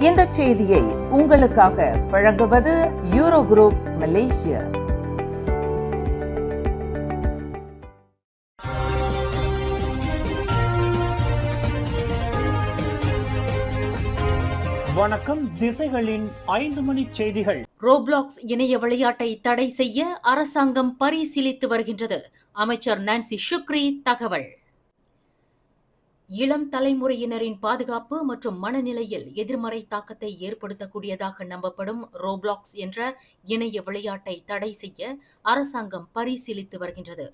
இந்த செய்தியை உங்களுக்காக வழங்குவது யூரோ குரூப் மலேசியா. வணக்கம். திசைகளின் 5 மணி செய்திகள். ரோப்ளாக்ஸ் இணைய விளையாட்டை தடை செய்ய அரசாங்கம் பரிசீலித்து வருகின்றது. அமைச்சர் நான்சி ஷுக்ரி தகவல். இளம் தலைமுறையினரின் பாதுகாப்பு மற்றும் மனநிலையில் எதிர்மறை தாக்கத்தை ஏற்படுத்தக்கூடியதாக நம்பப்படும் ரோப்ளாக்ஸ் என்ற இணைய விளையாட்டை தடை செய்ய அரசாங்கம் பரிசீலித்து வருகின்றது.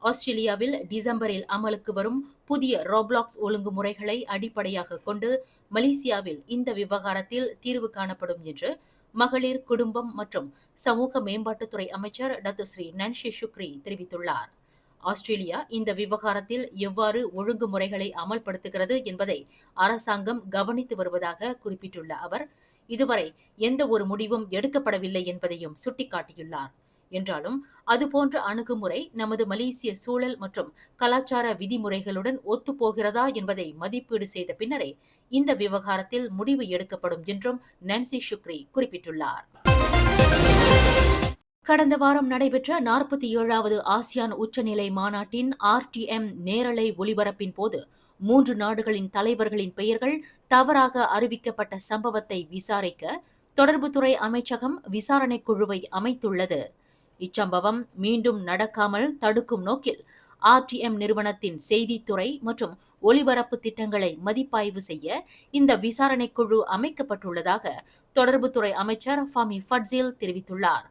ஆஸ்திரேலியாவில் டிசம்பரில் அமலுக்கு வரும் புதிய ரோப்ளாக்ஸ் ஒழுங்குமுறைகளை அடிப்படையாக கொண்டு மலேசியாவில் இந்த விவகாரத்தில் தீர்வு காணப்படும் என்று மகளிர், குடும்பம் மற்றும் சமூக மேம்பாட்டுத்துறை அமைச்சர் டத்துஸ்ரீ நான்சி ஷுக்ரி தெரிவித்துள்ளார். ஆஸ்திரேலியா இந்த விவகாரத்தில் எவ்வாறு ஒழுங்குமுறைகளை அமல்படுத்துகிறது என்பதை அரசாங்கம் கவனித்து வருவதாக குறிப்பிட்டுள்ள அவர், இதுவரை எந்த ஒரு முடிவும் எடுக்கப்படவில்லை என்பதையும் சுட்டிக்காட்டியுள்ளார். என்றாலும் அதுபோன்ற அணுகுமுறை நமது மலேசிய சூழல் மற்றும் கலாச்சார விதிமுறைகளுடன் ஒத்துப்போகிறதா என்பதை மதிப்பீடு செய்த பின்னரே இந்த விவகாரத்தில் முடிவு எடுக்கப்படும் என்றும் நான்சி ஷுக்ரி குறிப்பிட்டுள்ளார். கடந்த வாரம் நடைபெற்ற 47வது ஆசியான் உச்சநிலை மாநாட்டின் RTM நேரலை ஒலிபரப்பின் போது 3 நாடுகளின் தலைவர்களின் பெயர்கள் தவறாக அறிவிக்கப்பட்ட சம்பவத்தை விசாரிக்க தொடர்புத்துறை அமைச்சகம் விசாரணை குழுவை அமைத்துள்ளது. இச்சம்பவம் மீண்டும் நடக்காமல் தடுக்கும் நோக்கில் RTM நிறுவனத்தின் செய்தித்துறை மற்றும் ஒலிபரப்பு திட்டங்களை மதிப்பாய்வு செய்ய இந்த விசாரணை குழு அமைக்கப்பட்டுள்ளதாக தொடர்புத்துறை அமைச்சர் ஃபாமி ஃபட்சில் தெரிவித்துள்ளார்.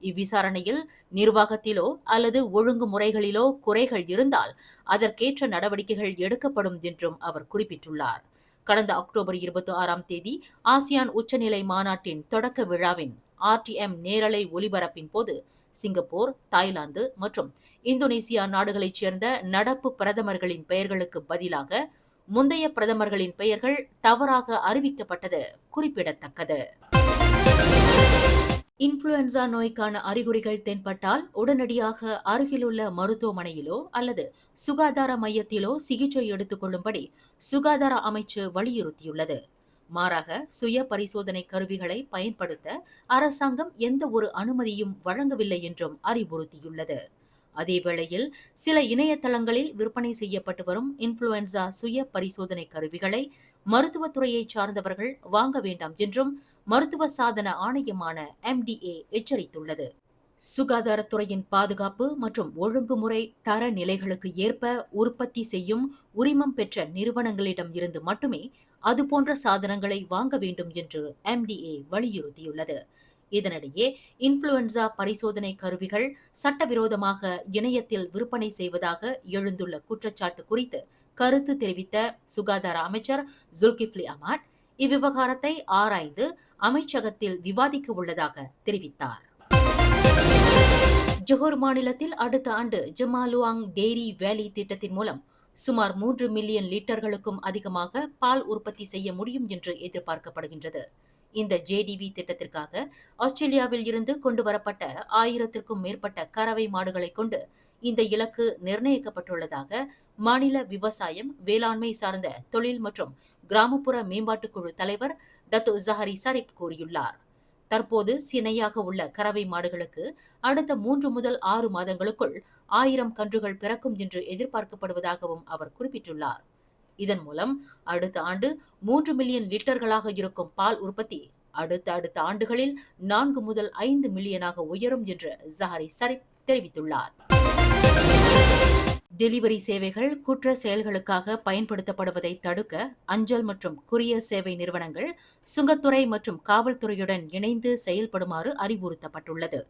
இவ்விசாரணையில் நிர்வாகத்திலோ அல்லது ஒழுங்குமுறைகளிலோ குறைகள் இருந்தால் அதற்கேற்ற நடவடிக்கைகள் எடுக்கப்படும் என்றும் அவர் குறிப்பிட்டுள்ளார். கடந்த அக்டோபர் 26ஆம் தேதி ஆசியான் உச்சநிலை மாநாட்டின் தொடக்க விழாவின் RTM நேரலை ஒலிபரப்பின் போது சிங்கப்பூர், தாய்லாந்து மற்றும் இந்தோனேசியா நாடுகளைச் சேர்ந்த நடப்பு பிரதமர்களின் பெயர்களுக்கு பதிலாக முந்தைய பிரதமர்களின் பெயர்கள் தவறாக அறிவிக்கப்பட்டது குறிப்பிடத்தக்கது. இன்ஃபுளுன்சா நோய்க்கான அறிகுறிகள் தென்பட்டால் உடனடியாக அருகிலுள்ள மருத்துவமனையிலோ அல்லது சுகாதார மையத்திலோ சிகிச்சை எடுத்துக் கொள்ளும்படி சுகாதார அமைச்சு வலியுறுத்தியுள்ளது. மாறாக சுய பரிசோதனை கருவிகளை பயன்படுத்த அரசாங்கம் எந்த ஒரு அனுமதியும் வழங்கவில்லை என்றும் அறிவுறுத்தியுள்ளது. அதேவேளையில் சில இணையதளங்களில் விற்பனை செய்யப்பட்டு வரும் இன்ஃபுளுன்சா சுய பரிசோதனை கருவிகளை மருத்துவத்துறையைச் சார்ந்தவர்கள் வாங்க வேண்டாம் என்றும் மருத்துவ சாதன ஆணையமான MDA எச்சரித்துள்ளது. சுகாதாரத்துறையின் பாதுகாப்பு மற்றும் ஒழுங்குமுறை தர நிலைகளுக்கு ஏற்ப உற்பத்தி செய்யும் உரிமம் பெற்ற நிறுவனங்களிடம் இருந்து மட்டுமே அதுபோன்ற சாதனங்களை வாங்க வேண்டும் என்று MDA வலியுறுத்தியுள்ளது. இதனிடையே இன்ஃபுளுன்சா பரிசோதனை கருவிகள் சட்டவிரோதமாக இணையத்தில் விற்பனை செய்வதாக எழுந்துள்ள குற்றச்சாட்டு குறித்து கருத்து தெரிவித்த சுகாதார அமைச்சர் ஜுல்கிஃப்லி அஹ்மத் இவ்விவகாரத்தை ஆராய்ந்து அமைச்சகத்தில் விவாதிக்க உள்ளதாக தெரிவித்தார். ஜொஹோர் மாநிலத்தில் அடுத்த ஆண்டு ஜமாலுவாங் டெய்ரி வேலி திட்டத்தின் மூலம் சுமார் 3 மில்லியன் லிட்டர்களுக்கும் அதிகமாக பால் உற்பத்தி செய்ய முடியும் என்று எதிர்பார்க்கப்படுகின்றது. இந்த JDV திட்டத்திற்காக ஆஸ்திரேலியாவில் இருந்து கொண்டு வரப்பட்ட 1000க்கும் மேற்பட்ட கறவை மாடுகளை கொண்டு இந்த இலக்கு நிர்ணயிக்கப்பட்டுள்ளதாக மாநில விவசாயம், வேளாண்மை சார்ந்த தொழில் மற்றும் கிராமப்புற மேம்பாட்டுக்குழு தலைவர் டத்து ஜஹரி சரிப் கூறியுள்ளார். தற்போது சினையாக உள்ள கறவை மாடுகளுக்கு அடுத்த 3 முதல் 6 மாதங்களுக்குள் 1000 கன்றுகள் பிறக்கும் என்று எதிர்பார்க்கப்படுவதாகவும் அவர் குறிப்பிட்டுள்ளார். இதன் மூலம் அடுத்த ஆண்டு 3 மில்லியன் லிட்டர்களாக இருக்கும் பால் உற்பத்தி அடுத்த ஆண்டுகளில் 4 முதல் 5 மில்லியனாக உயரும் என்று ஜஹரி சரிப் தெரிவித்துள்ளார். டெலிவரி சேவைகள் குற்ற செயல்களுக்காக பயன்படுத்தப்படுவதை தடுக்க அஞ்சல் மற்றும் குரியர் சேவை நிறுவனங்கள் சுங்கத்துறை மற்றும் காவல்துறையுடன் இணைந்து செயல்படுமாறு அறிவுறுத்தப்பட்டுள்ளது.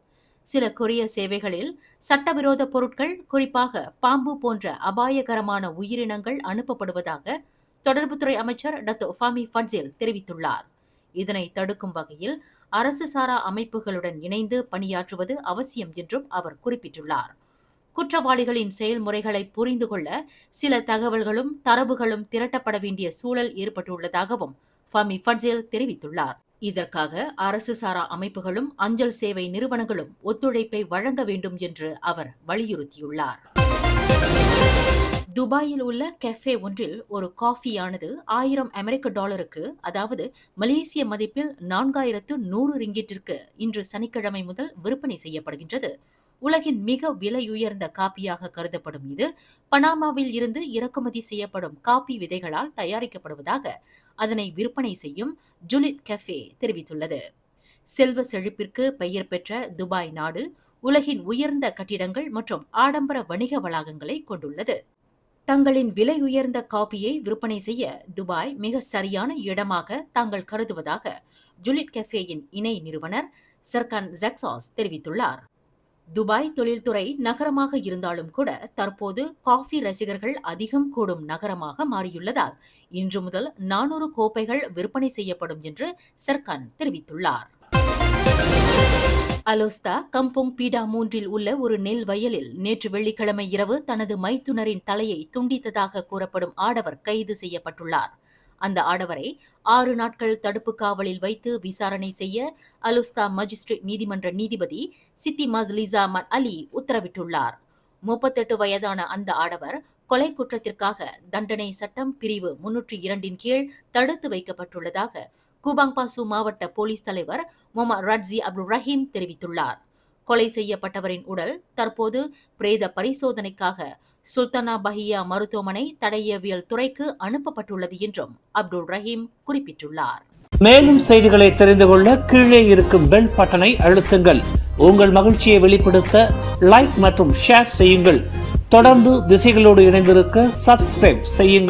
சில கொரியர் சேவைகளில் சட்டவிரோத பொருட்கள், குறிப்பாக பாம்பு போன்ற அபாயகரமான உயிரினங்கள் அனுப்பப்படுவதாக தொடர்புத்துறை அமைச்சர் டத்து ஃபாமி ஃபட்சில் தெரிவித்துள்ளார். இதனை தடுக்கும் வகையில் அரசு சாரா அமைப்புகளுடன் இணைந்து பணியாற்றுவது அவசியம் என்றும் அவர் குறிப்பிட்டுள்ளார். குற்றவாளிகளின் செயல்முறைகளை புரிந்து கொள்ள சில தகவல்களும் தரவுகளும் திரட்டப்பட வேண்டிய சூழல் ஏற்பட்டுள்ளதாகவும் ஃபாமி ஃபட்சில் தெரிவித்துள்ளார். இதற்காக அரசு சாரா அமைப்புகளும் அஞ்சல் சேவை நிறுவனங்களும் ஒத்துழைப்பை வழங்க வேண்டும் என்று அவர் வலியுறுத்தியுள்ளார். துபாயில் உள்ள கெஃபே ஒன்றில் ஒரு காஃபியானது 1000 அமெரிக்க டாலருக்கு, அதாவது மலேசிய மதிப்பில் 4100 ரிங்கிட்டிற்கு இன்று சனிக்கிழமை முதல் விற்பனை செய்யப்படுகின்றது. உலகின் மிக விலையுயர்ந்த காப்பியாக கருதப்படும் இது பனாமாவில் இருந்து இறக்குமதி செய்யப்படும் காப்பி விதைகளால் தயாரிக்கப்படுவதாக அதனை விற்பனை செய்யும் ஜுலித் கெஃபே தெரிவித்துள்ளது. செல்வ செழிப்பிற்கு பெயர் பெற்ற துபாய் நாடு உலகின் உயர்ந்த கட்டிடங்கள் மற்றும் ஆடம்பர வணிக வளாகங்களை கொண்டுள்ளது. தங்களின் விலை உயர்ந்த காபியை விற்பனை செய்ய துபாய் மிக சரியான இடமாக தாங்கள் கருதுவதாக ஜுலிட் கெஃபேயின் இணை நிறுவனர் சர்கான் ஜெக்சாஸ் தெரிவித்துள்ளார். துபாய் தொழில்துறை நகரமாக இருந்தாலும் கூட தற்போது காஃபி ரசிகர்கள் அதிகம் கூடும் நகரமாக மாறியுள்ளதால் இன்று முதல் 400 கோப்பைகள் விற்பனை செய்யப்படும் என்று சர்கான் தெரிவித்துள்ளார். அலோஸ்தா கம்போங் பீடா 3 உள்ள ஒரு நெல் வயலில் நேற்று வெள்ளிக்கிழமை இரவு தனது மைத்துனரின் தலையை துண்டித்ததாக கூறப்படும் ஆடவர் கைது செய்யப்பட்டுள்ளார். அந்த ஆடவரை 6 நாட்கள் தடுப்பு காவலில் வைத்து விசாரணை செய்ய அலோஸ்தா மஜிஸ்ட்ரேட் நீதிமன்ற நீதிபதி சித்தி மஸ்லிசா மட் அலி உத்தரவிட்டுள்ளார். 38 வயதான அந்த ஆடவர் கொலை குற்றத்திற்காக தண்டனை சட்டம் பிரிவு 302 கீழ் தடுத்து வைக்கப்பட்டுள்ளதாக கூபாங் பாசு மாவட்ட போலீஸ் தலைவர் முகமது ரட்ஸி அப்துல் ரஹீம் தெரிவித்துள்ளார். கொலை செய்யப்பட்டவரின் உடல் தற்போது பிரேத பரிசோதனைக்காக சுல்தானா பஹியா மருத்துவமனை தடயவியல் துறைக்கு அனுப்பப்பட்டுள்ளது என்றும் அப்துல் ரஹீம் குறிப்பிட்டுள்ளார். மேலும் செய்திகளை தெரிந்து கொள்ள கீழே இருக்கும் பெல் பட்டனை அழுத்துங்கள். உங்கள் மகிழ்ச்சியை வெளிப்படுத்த லைக் மற்றும் ஷேர் செய்யுங்கள். தொடர்ந்து திசைகளோடு இணைந்திருக்க சப்ஸ்கிரைப் செய்யுங்கள்.